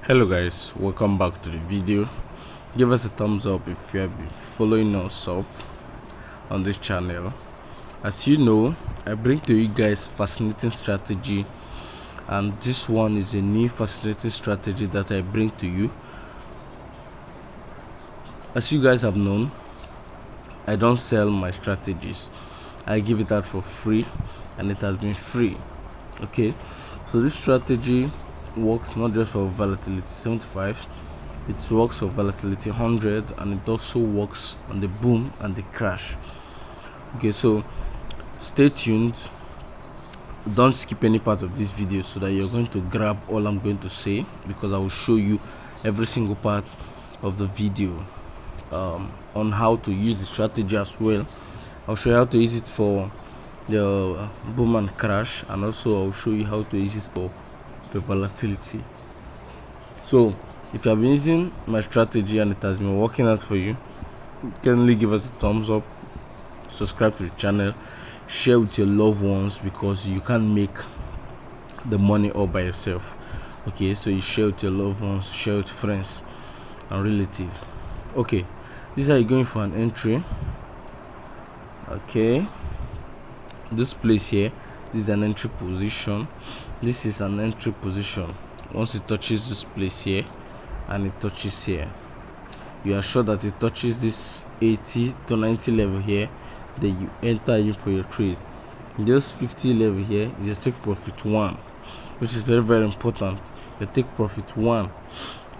Hello guys, welcome back to the video. Give us a thumbs up if you have been following us up on this channel. As you know, I bring to you guys fascinating strategy, and this one is a new fascinating strategy that I bring to you. As you guys have known, I don't sell my strategies. I give it out for free, and it has been free. Okay, so this strategy works not just for volatility 75, it works for volatility 100, and it also works on the boom and the crash. Okay, so stay tuned, don't skip any part of this video so that you're going to grab all I'm going to say, because I will show you every single part of the video on how to use the strategy as well. I'll show you how to use it for the boom and crash, and also I'll show you how to use it for the volatility. So if you have been using my strategy and it has been working out for you, kindly give us a thumbs up, subscribe to the channel, share with your loved ones, because you can't make the money all by yourself. Okay, so you share with your loved ones, share with friends and relatives. Okay, this is how you're going for an entry. Okay, this place here, this is an entry position. This is an entry position. Once it touches this place here and it touches here, you are sure that it touches this 80 to 90 level here, then you enter in for your trade. This 50 level here is your take profit 1, which is very important. Your take profit 1.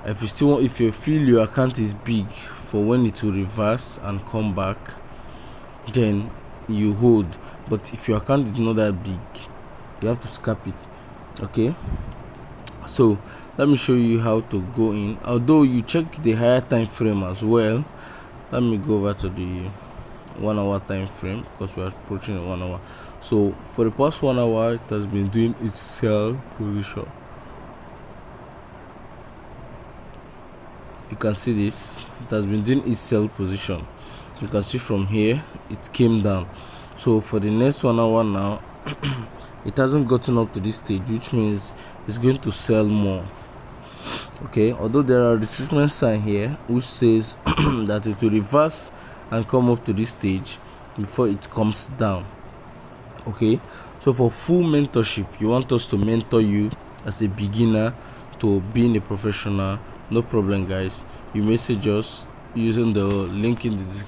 If you feel your account is big for when it will reverse and come back, then you hold. But if your account is not that big, you have to scalp it. Okay, so let me show you how to go in. Although you check the higher time frame as well, let me go over to the 1 hour time frame, because we are approaching the 1 hour. So for the past 1 hour, it has been doing its sell position. You can see this, it has been doing its sell position. You can see from here it came down. So for the next 1 hour now, it hasn't gotten up to this stage, which means it's going to sell more. Okay, although there are retracement sign here which says that it will reverse and come up to this stage before it comes down. Okay, so for full mentorship, you want us to mentor you as a beginner to being a professional, no problem guys. You message us using the link in the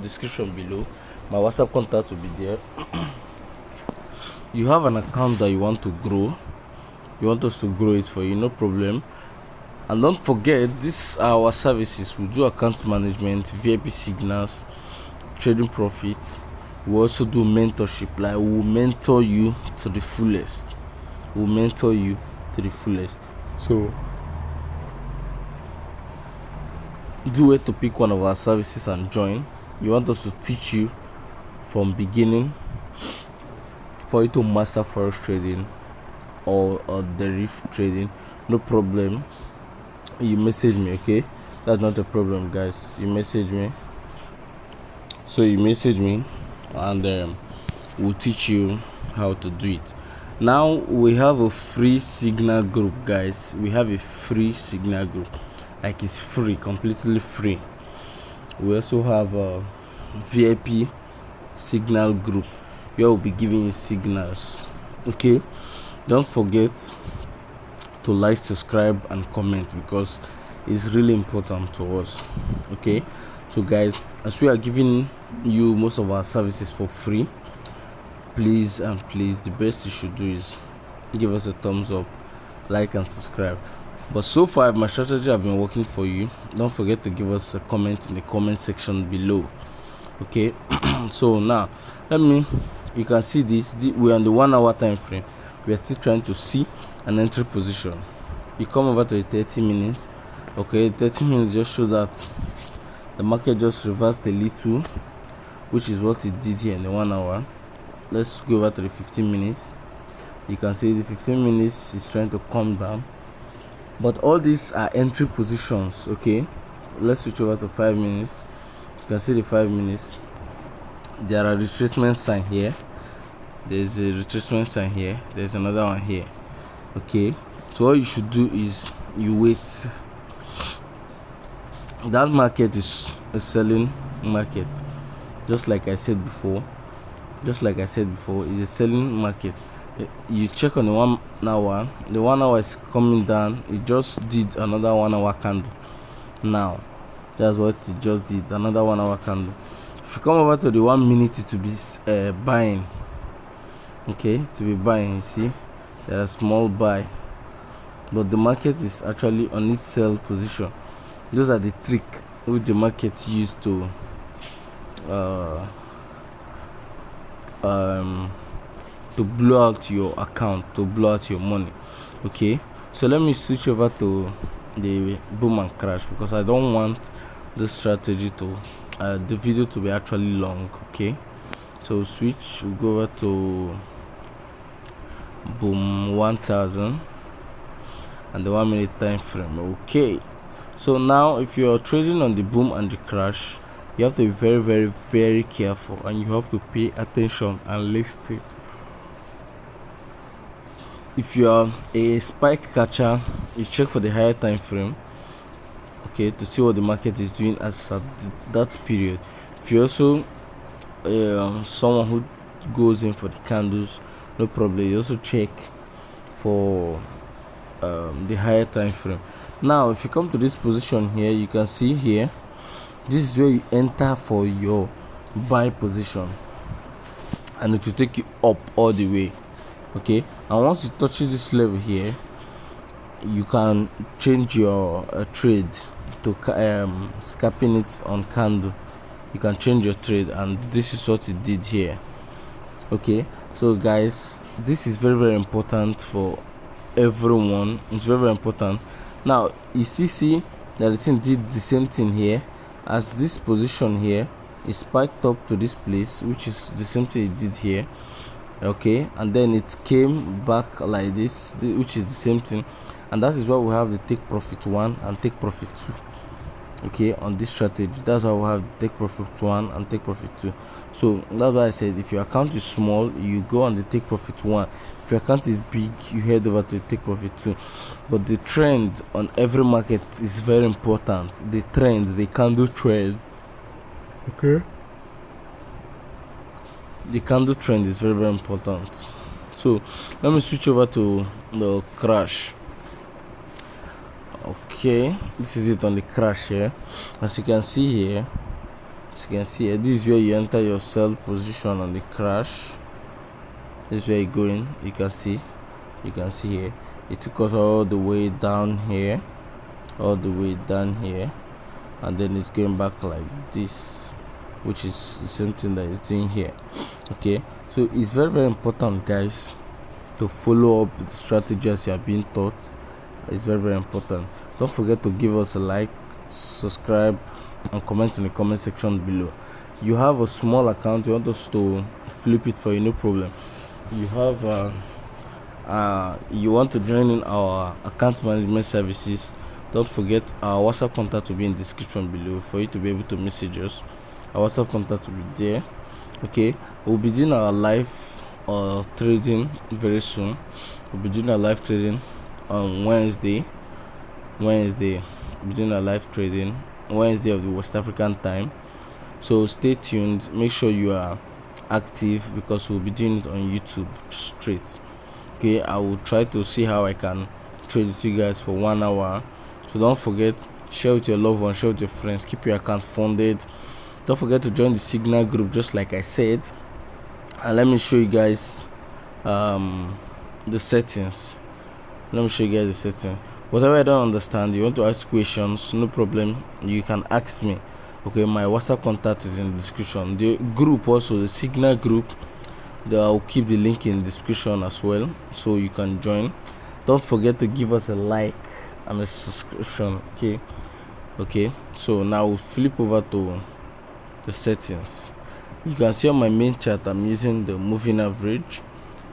description below. My WhatsApp contact will be there. You have an account that you want to grow, you want us to grow it for you, no problem. And don't forget, these are our services. We do account management, VIP signals, trading profits. We also do mentorship. Like, we'll mentor you to the fullest. We'll mentor you to the fullest. So do it to pick one of our services and join. You want us to teach you from beginning, for you to master forex trading or derivative trading, no problem. You message me. Okay, that's not a problem guys. You message me, so you message me, and we'll teach you how to do it. Now we have a free signal group guys. We have a free signal group, like it's free, completely free. We also have a VIP signal group where we'll be giving you signals. Okay, don't forget to like, subscribe and comment, because it's really important to us. Okay, so guys, as we are giving you most of our services for free, please the best you should do is give us a thumbs up, like and subscribe. But so far, if my strategy have been working for you, don't forget to give us a comment in the comment section below. Okay, so now you can see this, we're on the 1 hour time frame. We are still trying to see an entry position. You come over to the 30 minutes. Okay, 30 minutes just show that the market just reversed a little, which is what it did here in the 1 hour. Let's go over to the 15 minutes. You can see the 15 minutes is trying to come down, but all these are entry positions. Okay, let's switch over to 5 minutes. You can see the 5 minutes, there are retracement sign here, there's a retracement sign here, there's another one here. Okay, so what you should do is you wait. That market is a selling market, just like I said before. It's a selling market. You check on the 1 hour, the 1 hour is coming down. It just did another 1 hour candle. Now that's what it just did, another 1 hour candle. If you come over to the 1 minute, to be buying, okay, to be buying, you see there are small buy, but the market is actually on its sell position. Those are the trick which the market used to blow out your account, to blow out your money. Okay, so let me switch over to the boom and crash, because I don't want this strategy to the video to be actually long. Okay, so switch, we'll go over to boom 1000 and the 1 minute time frame. Okay, so now if you're trading on the boom and the crash, you have to be very, very, very careful, and you have to pay attention and listen. If you are a spike catcher, you check for the higher time frame, okay, to see what the market is doing as at that period. If you're also someone who goes in for the candles, no problem, you also check for the higher time frame. Now if you come to this position here, you can see here, this is where you enter for your buy position, and it will take you up all the way. Okay, and once it touches this level here, you can change your trade to scalping it on candle. You can change your trade, and this is what it did here. Okay, so guys, this is very, very important for everyone. It's very, very important. Now you see that the thing did the same thing here, as this position here is spiked up to this place, which is the same thing it did here. Okay, and then it came back like this, which is the same thing, and that is why we have the take profit 1 and take profit 2. Okay, on this strategy, that's why we have the take profit 1 and take profit 2. So that's why I said, if your account is small, you go on the take profit 1. If your account is big, you head over to the take profit 2. But the trend on every market is very important. The trend, the candle trend. Okay, the candle trend is very, very important. So let me switch over to the crash. Okay, this is it on the crash here. As you can see here, this is where you enter your sell position on the crash. This is where you're going. You can see here, it took us all the way down here, and then it's going back like this, which is the same thing that it's doing here. Okay, so it's very, very important, guys, to follow up the strategy as you are being taught. It's very, very important. Don't forget to give us a like, subscribe, and comment in the comment section below. You have a small account, you want us to flip it for you, no problem. You have you want to join in our account management services, don't forget our WhatsApp contact will be in the description below for you to be able to message us. Our WhatsApp contact will be there. Okay, we'll be doing our live trading very soon. We'll be doing our live trading on Wednesday. We'll be doing our live trading Wednesday of the West African time. So stay tuned. Make sure you are active, because we'll be doing it on YouTube straight. Okay, I will try to see how I can trade with you guys for 1 hour. So don't forget, share with your loved ones, share with your friends, keep your account funded. Don't forget to join the Signal group, just like I said. And let me show you guys the settings. Whatever I don't understand, you want to ask questions, no problem, you can ask me. Okay, my WhatsApp contact is in the description. The group also, the Signal group, I'll keep the link in the description as well, so you can join. Don't forget to give us a like and a subscription. Okay, so now we'll flip over to the settings. You can see on my main chart, I'm using the moving average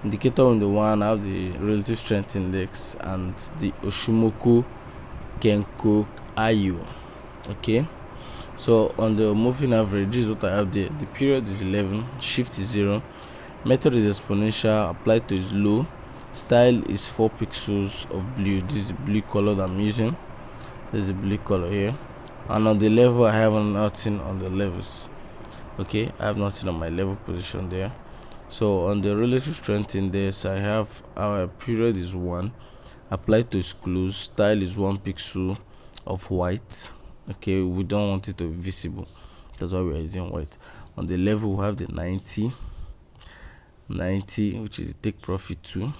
indicator. On the 1, I have the relative strength index and the Oshimoku Kenko Ayu. Okay, so on the moving average, this is what I have there. The period is 11, shift is 0, method is exponential, applied to is low, Style is 4 pixels of blue. This is the blue color that I'm using. This is the blue color here. And on the level, I have nothing on the levels. Okay, I have nothing on my level position there. So on the relative strength index, I have our period is 1, apply to exclude, style is 1 pixel of white. Okay, we don't want it to be visible, that's why we are using white. On the level, we have the 90, which is the take profit 2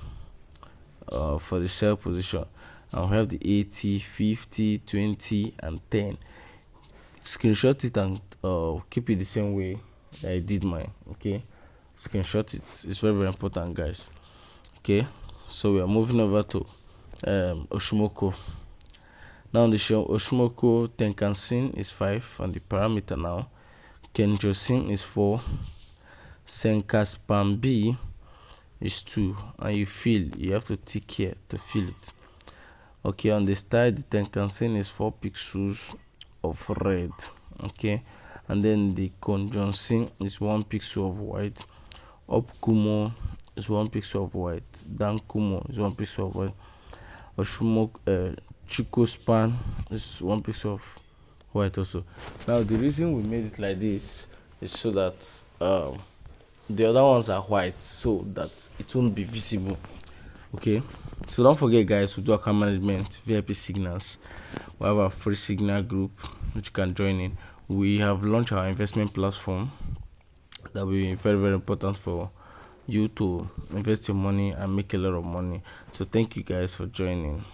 for the sell position, and we have the 80, 50, 20 and 10. Screenshot it and keep it the same way that I did mine. Okay, screenshot it, it's very, very important, guys. Okay, so we are moving over to Oshimoko. Now on the show, Oshimoko Tenkan-sen is 5 on the parameter now. Kenjo-sen is 4. Senka-span B is 2, and you have to tick here to fill it. Okay, on the style, the Tenkan-sen is 4 pixels of red. Okay, and then the Konjon-sen is 1 pixel of white. Up Kumo is 1 pixel of white. Down Kumo is 1 pixel of white. Oshimoko Chico span is 1 pixel of white also. Now the reason we made it like this is so that the other ones are white, so that it won't be visible. Okay, so don't forget, guys, we do account management, VIP signals. We have a free signal group which you can join in. We have launched our investment platform that will be very, very important for you to invest your money and make a lot of money. So thank you guys for joining.